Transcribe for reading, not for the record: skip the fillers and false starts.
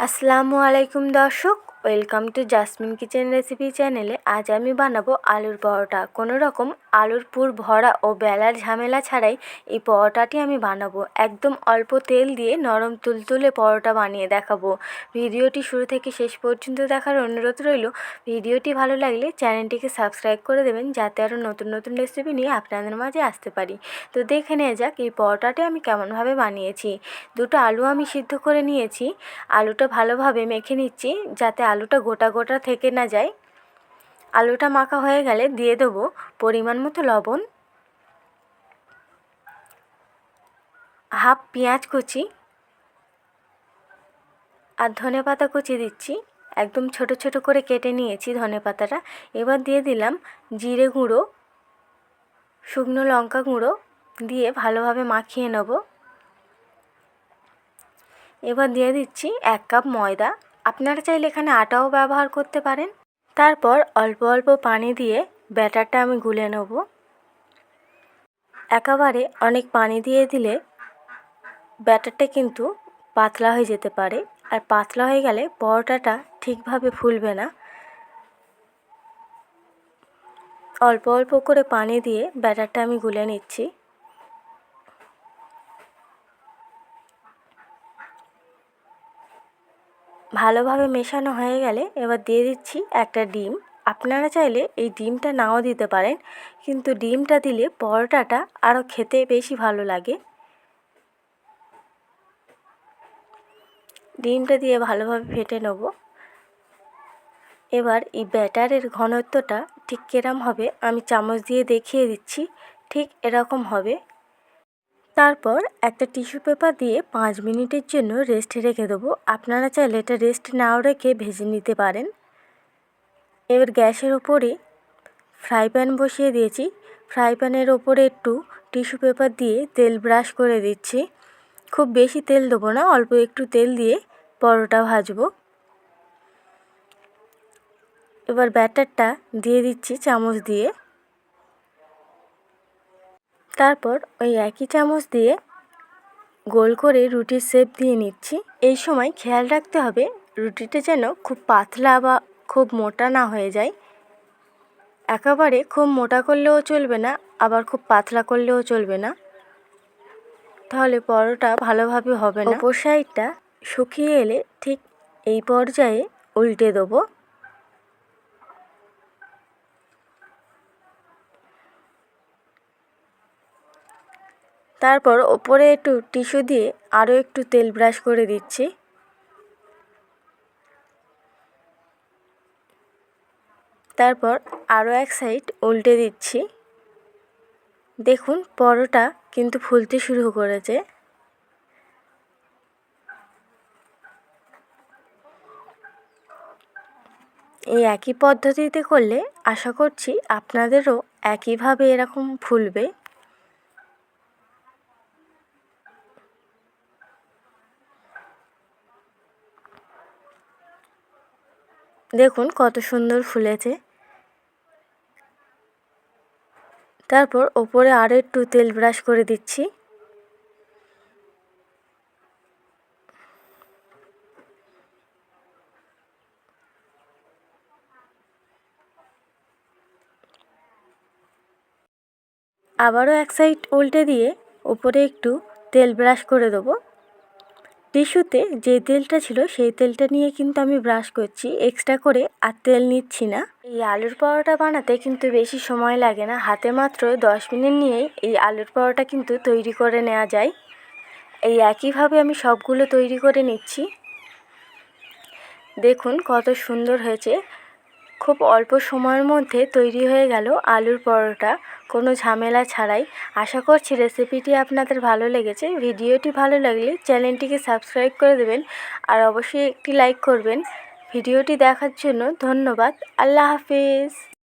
আসসালামু আলাইকুম দর্শক, welcome to jasmine kitchen recipe চ্যানেলে। আজ আমি বানাবো আলুর পরোটা। কোনো রকম আলুর পুর ভরা ও বেলার ঝামেলা ছাড়াই এই পরোটাটি আমি বানাবো। একদম অল্প তেল দিয়ে নরম তুলতুলে পরোটা বানিয়ে দেখাবো। ভিডিওটি শুরু থেকে শেষ পর্যন্ত দেখার অনুরোধ রইল। ভিডিওটি ভালো লাগলে চ্যানেলটিকে সাবস্ক্রাইব করে দেবেন, যাতে আরও নতুন নতুন রেসিপি নিয়ে আপনাদের মাঝে আসতে পারি। তো দেখে নেওয়া যাক এই পরোটাটি আমি কেমনভাবে বানিয়েছি। দুটো আলু আমি সিদ্ধ করে নিয়েছি। আলুটা ভালোভাবে মেখে নিচ্ছি, যাতে আলুটা গোটা গোটা থেকে না যায়। আলুটা মাখা হয়ে গেলে দিয়ে দেবো পরিমাণ মতো লবণ, হাফ পেঁয়াজ কুচি আর ধনেপাতা কুচি দিচ্ছি। একদম ছোট ছোট করে কেটে নিয়েছি ধনেপাতাটা। এবার দিয়ে দিলাম জিরে গুঁড়ো, শুকনো লঙ্কা গুঁড়ো দিয়ে ভালোভাবে মাখিয়ে নেব। এবার দিয়ে দিচ্ছি 1 কাপ ময়দা। আপনারা চাইলে এখানে আটাও ব্যবহার করতে পারেন। তারপর অল্প অল্প পানি দিয়ে ব্যাটারটা আমি গুলে নেব। একেবারে অনেক পানি দিয়ে দিলে ব্যাটারটা কিন্তু পাতলা হয়ে যেতে পারে, আর পাতলা হয়ে গেলে পরোটাটা ঠিকভাবে ফুলবে না। অল্প অল্প করে পানি দিয়ে ব্যাটারটা আমি গুলে নিচ্ছি। ভালোভাবে মেশানো হয়ে গেলে এবার দিয়ে দিচ্ছি একটা ডিম। আপনারা চাইলে এই ডিমটা নাও দিতে পারেন, কিন্তু ডিমটা দিলে পরোটাটা আরও খেতে বেশি ভালো লাগে। ডিমটা দিয়ে ভালোভাবে ফেটে নেব। এবার এই ব্যাটারের ঘনত্বটা ঠিক কিরম হবে আমি চামচ দিয়ে দেখিয়ে দিচ্ছি। ঠিক এরকম হবে। তারপর একটা টিস্যু পেপার দিয়ে 5 মিনিটের জন্য রেস্টে রেখে দেবো। আপনারা চাইলে এটা রেস্ট নাও রেখে ভেজে নিতে পারেন। এবার গ্যাসের ওপরে ফ্রাই প্যান বসিয়ে দিয়েছি। ফ্রাই প্যানের ওপরে একটু টিস্যু পেপার দিয়ে তেল ব্রাশ করে দিচ্ছি। খুব বেশি তেল দেবো না, অল্প একটু তেল দিয়ে পরোটা ভাজবো। এবার ব্যাটারটা দিয়ে দিচ্ছি চামচ দিয়ে। তারপর ওই একই চামচ দিয়ে গোল করে রুটির শেপ দিয়ে নিচ্ছি। এই সময় খেয়াল রাখতে হবে রুটিটা যেন খুব পাতলা বা খুব মোটা না হয়ে যায়। একেবারে খুব মোটা করলেও চলবে না, আবার খুব পাতলা করলেও চলবে না, তাহলে পরোটা ভালোভাবে হবে না। অপর সাইডটা শুকিয়ে এলে ঠিক এই পর্যায়ে উল্টে দেবো। তারপর ওপরে একটু টিস্যু দিয়ে আরও একটু তেল ব্রাশ করে দিচ্ছি। তারপর আরও এক সাইড উল্টে দিচ্ছি। দেখুন পরোটা কিন্তু ফুলতে শুরু করেছে। এই একই পদ্ধতিতে করলে আশা করছি আপনাদেরও একইভাবে এরকম ফুলবে। দেখুন কত সুন্দর ফুলেছে। তারপর ওপরে আরও একটু তেল ব্রাশ করে দিচ্ছি। আবারও এক সাইড উল্টে দিয়ে ওপরে একটু তেল ব্রাশ করে দেবো। টিস্যুতে যে তেলটা ছিল সেই তেলটা নিয়ে কিন্তু আমি ব্রাশ করছি, এক্সট্রা করে আর তেল নিচ্ছি না। এই আলুর পরোটা বানাতে কিন্তু বেশি সময় লাগে না। হাতে মাত্র 10 মিনিট নিয়েই এই আলুর পরোটা কিন্তু তৈরি করে নেওয়া যায়। এই একইভাবে আমি সবগুলো তৈরি করে নিচ্ছি। দেখুন কত সুন্দর হয়েছে। খুব অল্প সময়ের মধ্যে তৈরি হয়ে গেল আলুর পরোটা, কোনো ঝামেলা ছাড়াই। আশা করছি রেসিপিটি আপনাদের ভালো লেগেছে। ভিডিওটি ভালো লাগলে চ্যানেলটিকে সাবস্ক্রাইব করে দেবেন, আর অবশ্যই একটি লাইক করবেন। ভিডিওটি দেখার জন্য ধন্যবাদ। আল্লাহ হাফিজ।